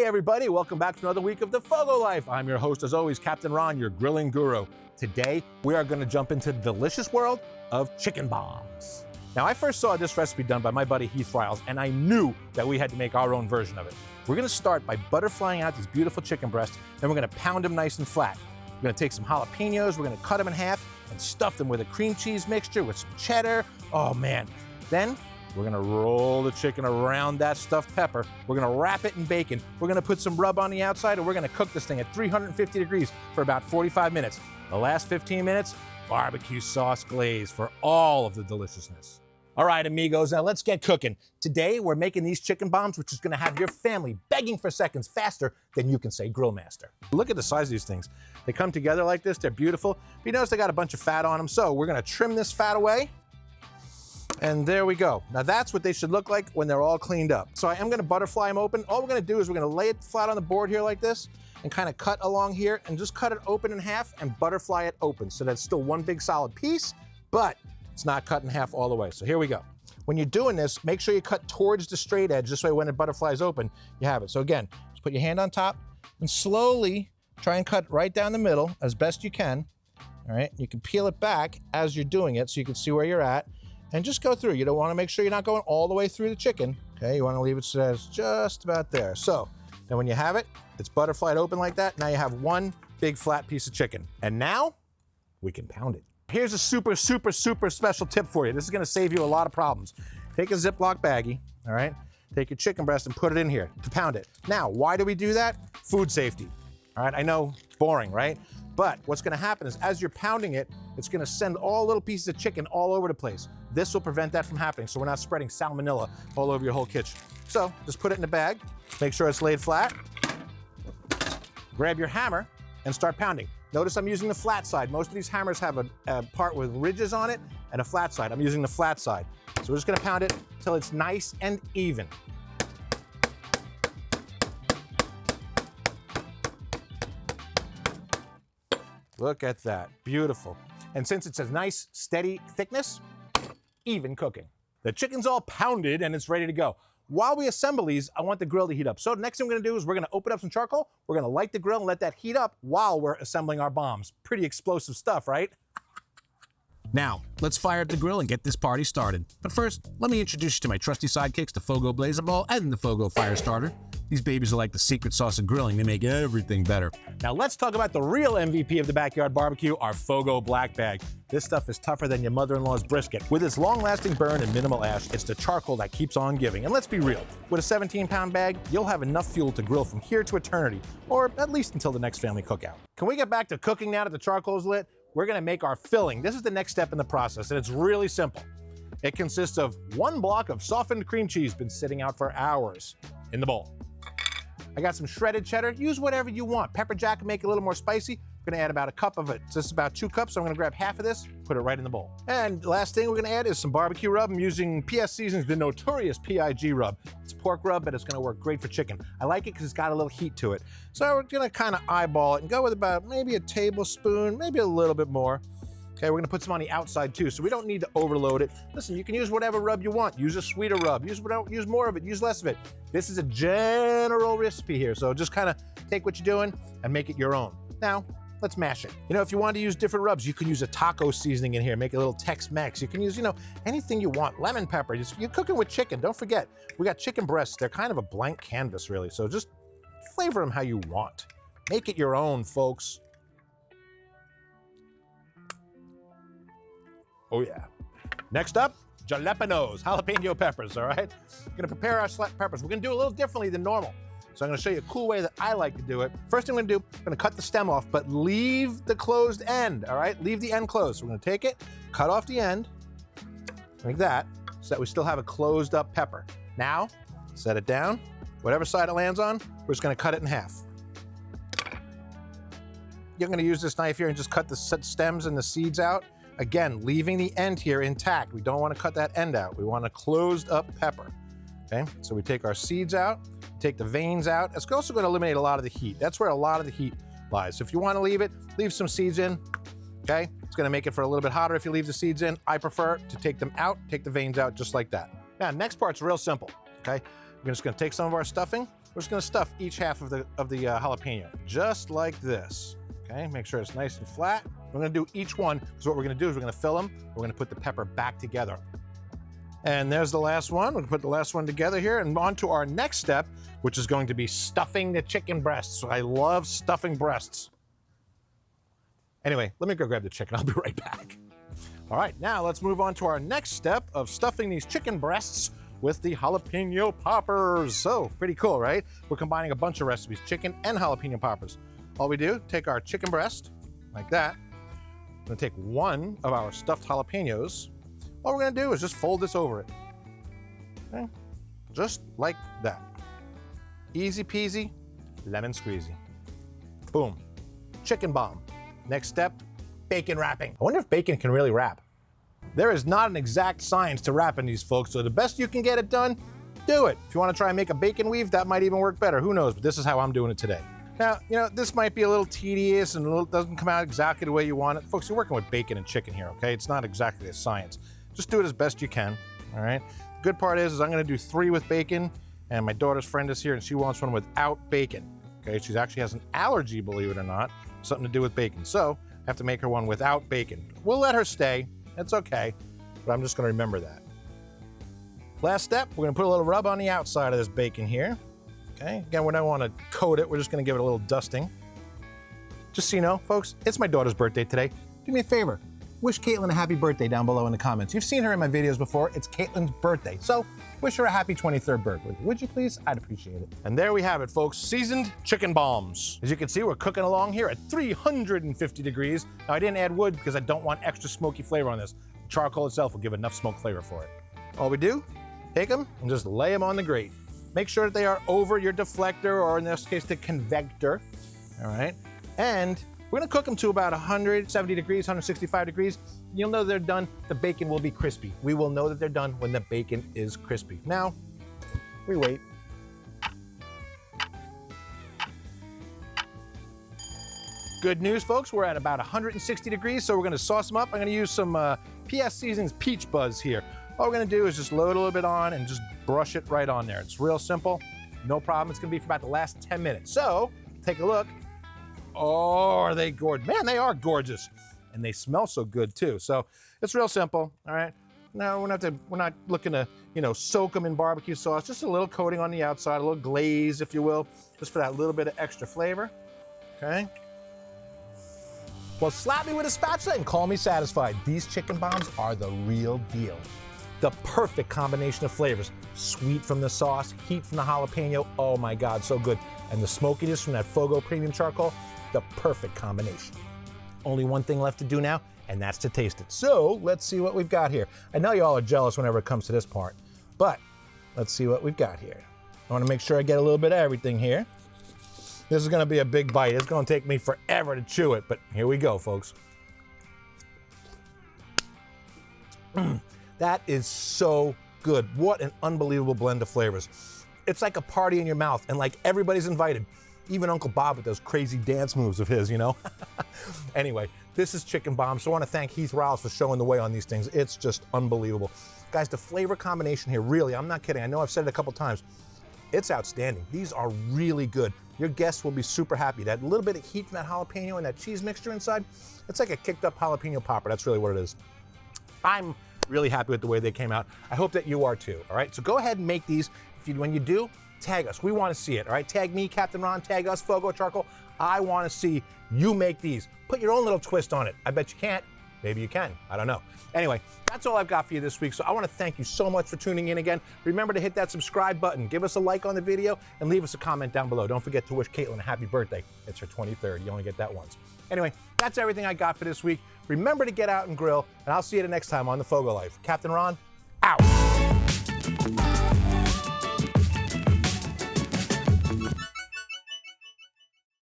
everybody, welcome back to another week of the FOGO Life. I'm your host, as always, Captain Ron, your grilling guru. Today, we are going to jump into the delicious world of chicken bombs. Now, I first saw this recipe done by my buddy Heath Riles, and I knew that we had to make our own version of it. We're going to start by butterflying out these beautiful chicken breasts, and we're going to pound them nice and flat. We're going to take some jalapenos, we're going to cut them in half, and stuff them with a cream cheese mixture with some cheddar. Oh, man. Then, we're gonna roll the chicken around that stuffed pepper. We're gonna wrap it in bacon. We're gonna put some rub on the outside, and we're gonna cook this thing at 350 degrees for about 45 minutes. The last 15 minutes, barbecue sauce glaze for all of the deliciousness. All right, amigos, now let's get cooking. Today, we're making these chicken bombs, which is gonna have your family begging for seconds faster than you can say grill master. Look at the size of these things. They come together like this, they're beautiful. But you notice they got a bunch of fat on them, so we're gonna trim this fat away. And there we go. Now that's what they should look like when they're all cleaned up. So I am gonna butterfly them open. All we're gonna do is we're gonna lay it flat on the board here like this and kind of cut along here and just cut it open in half and butterfly it open so that's still one big solid piece, but it's not cut in half all the way. So here we go. When you're doing this, make sure you cut towards the straight edge. This way when it butterflies open, you have it. So again, just put your hand on top and slowly try and cut right down the middle as best you can. All right, you can peel it back as you're doing it so you can see where you're at. And just go through. You don't want to make sure you're not going all the way through the chicken. Okay, you want to leave it so it's just about there. So then when you have it, it's butterflied open like that. Now you have one big flat piece of chicken. And now we can pound it. Here's a super special tip for you. This is going to save you a lot of problems. Take a Ziploc baggie, all right? Take your chicken breast and put it in here to pound it. Now, why do we do that? Food safety. All right, I know, boring, right? But what's gonna happen is as you're pounding it, it's gonna send all little pieces of chicken all over the place. This will prevent that from happening, so we're not spreading salmonella all over your whole kitchen. So just put it in a bag, make sure it's laid flat, grab your hammer, and start pounding. Notice I'm using the flat side. Most of these hammers have a part with ridges on it and a flat side. I'm using the flat side. So we're just gonna pound it till it's nice and even. Look at that, beautiful. And since it's a nice, steady thickness, even cooking. The chicken's all pounded and it's ready to go. While we assemble these, I want the grill to heat up. So the next thing we're gonna do is we're gonna open up some charcoal, we're gonna light the grill and let that heat up while we're assembling our bombs. Pretty explosive stuff, right? Now, let's fire up the grill and get this party started. But first, let me introduce you to my trusty sidekicks, the FOGO Blazer Ball and the FOGO Fire Starter. These babies are like the secret sauce of grilling. They make everything better. Now let's talk about the real MVP of the backyard barbecue, our FOGO Black Bag. This stuff is tougher than your mother-in-law's brisket. With its long-lasting burn and minimal ash, it's the charcoal that keeps on giving. And let's be real, with a 17-pound bag, you'll have enough fuel to grill from here to eternity, or at least until the next family cookout. Can we get back to cooking now that the charcoal's lit? We're gonna make our filling. This is the next step in the process, and it's really simple. It consists of one block of softened cream cheese, been sitting out for hours, in the bowl. I got some shredded cheddar. Use whatever you want. Pepper jack, make it a little more spicy. We're gonna add about a cup of it. So this is about 2 cups, so I'm gonna grab half of this, put it right in the bowl. And last thing we're gonna add is some barbecue rub. I'm using PS Season's, the notorious PIG rub. It's pork rub, but it's gonna work great for chicken. I like it because it's got a little heat to it. So we're gonna kind of eyeball it and go with about maybe a tablespoon, maybe a little bit more. Okay, we're gonna put some on the outside too, so we don't need to overload it. Listen, you can use whatever rub you want. Use a sweeter rub, use more of it, use less of it. This is a general recipe here, so just kind of take what you're doing and make it your own. Now, let's mash it. You know, if you want to use different rubs, you can use a taco seasoning in here, make it a little Tex-Mex. You can use, you know, anything you want. Lemon pepper, you're cooking with chicken, don't forget. We got chicken breasts, they're kind of a blank canvas really, so just flavor them how you want. Make it your own, folks. Oh yeah. Next up, jalapenos, jalapeno peppers, all right? We're gonna prepare our select peppers. We're gonna do it a little differently than normal. So I'm gonna show you a cool way that I like to do it. First thing I'm gonna do, I'm gonna cut the stem off, but leave the closed end, all right? Leave the end closed. So we're gonna take it, cut off the end, like that, so that we still have a closed up pepper. Now, set it down. Whatever side it lands on, we're just gonna cut it in half. You're gonna use this knife here and just cut the stems and the seeds out. Again, leaving the end here intact. We don't want to cut that end out. We want a closed up pepper, okay? So we take our seeds out, take the veins out. It's also going to eliminate a lot of the heat. That's where a lot of the heat lies. So if you want to leave it, leave some seeds in, okay? It's going to make it for a little bit hotter if you leave the seeds in. I prefer to take them out, take the veins out just like that. Now, next part's real simple, okay? We're just going to take some of our stuffing. we're just gonna stuff each half of the jalapeno, just like this. Okay, make sure it's nice and flat. We're gonna do each one, because what we're gonna do is we're gonna fill them, we're gonna put the pepper back together. And there's the last one. We'll put the last one together here and on to our next step, which is going to be stuffing the chicken breasts. I love stuffing breasts. Anyway, let me go grab the chicken. I'll be right back. All right, now let's move on to our next step of stuffing these chicken breasts with the jalapeno poppers. So pretty cool, right? We're combining a bunch of recipes, chicken and jalapeno poppers. All we do, take our chicken breast like that. I'm gonna take one of our stuffed jalapenos. All we're gonna do is just fold this over it. Okay? Just like that. Easy peasy, lemon squeezy. Boom, chicken bomb. Next step, bacon wrapping. I wonder if bacon can really wrap. There is not an exact science to wrapping these, folks, so the best you can get it done, do it. If you wanna try and make a bacon weave, that might even work better, who knows, but this is how I'm doing it today. Now, you know, this might be a little tedious and doesn't come out exactly the way you want it. Folks, you're working with bacon and chicken here, okay? It's not exactly a science. Just do it as best you can, all right? The good part is I'm gonna do 3 with bacon, and my daughter's friend is here and she wants one without bacon, okay? She actually has an allergy, believe it or not, something to do with bacon. So I have to make her one without bacon. We'll let her stay, it's okay, but I'm just gonna remember that. Last step, we're gonna put a little rub on the outside of this bacon here. Okay, again, we don't want to coat it. We're just going to give it a little dusting. Just so you know, folks, it's my daughter's birthday today. Do me a favor, wish Caitlin a happy birthday down below in the comments. You've seen her in my videos before. It's Caitlin's birthday, so wish her a happy 23rd birthday. Would you please? I'd appreciate it. And there we have it, folks, seasoned chicken bombs. As you can see, we're cooking along here at 350 degrees. Now, I didn't add wood because I don't want extra smoky flavor on this. Charcoal itself will give enough smoke flavor for it. All we do, take them and just lay them on the grate. Make sure that they are over your deflector, or in this case, the convector, all right? And we're gonna cook them to about 170 degrees, 165 degrees. You'll know they're done, the bacon will be crispy. We will know that they're done when the bacon is crispy. Now, we wait. Good news, folks, we're at about 160 degrees, so we're gonna sauce them up. I'm gonna use some PS Seasonings Peach Buzz here. All we're gonna do is just load a little bit on and just brush it right on there. It's real simple, no problem. It's gonna be for about the last 10 minutes. So, take a look. Oh, are they gorgeous? Man, they are gorgeous. And they smell so good too. So, it's real simple, all right? Now, we're not looking to, you know, soak them in barbecue sauce. Just a little coating on the outside, a little glaze, if you will, just for that little bit of extra flavor, okay? Well, slap me with a spatula and call me satisfied. These chicken bombs are the real deal. The perfect combination of flavors. Sweet from the sauce, heat from the jalapeno. Oh my God, so good. And the smokiness from that FOGO premium charcoal, the perfect combination. Only one thing left to do now, and that's to taste it. So let's see what we've got here. I know you all are jealous whenever it comes to this part, but let's see what we've got here. I wanna make sure I get a little bit of everything here. This is gonna be a big bite. It's gonna take me forever to chew it, but here we go, folks. That is so good. What an unbelievable blend of flavors. It's like a party in your mouth, and like everybody's invited. Even Uncle Bob with those crazy dance moves of his, you know? Anyway, this is Chicken Bomb, so I wanna thank Heath Riles for showing the way on these things. It's just unbelievable. Guys, the flavor combination here, really, I'm not kidding. I know I've said it a couple times. It's outstanding. These are really good. Your guests will be super happy. That little bit of heat from that jalapeno and that cheese mixture inside, it's like a kicked up jalapeno popper. That's really what it is. I'm really happy with the way they came out. I hope that you are too, all right? So go ahead and make these. When you do, tag us. We want to see it, all right? Tag me, Captain Ron, tag us, FOGO Charcoal. I want to see you make these. Put your own little twist on it. I bet you can't. Maybe you can. I don't know. Anyway, that's all I've got for you this week. So I want to thank you so much for tuning in again. Remember to hit that subscribe button. Give us a like on the video and leave us a comment down below. Don't forget to wish Caitlin a happy birthday. It's her 23rd. You only get that once. Anyway, that's everything I got for this week. Remember to get out and grill, and I'll see you the next time on the FOGO Life. Captain Ron, out.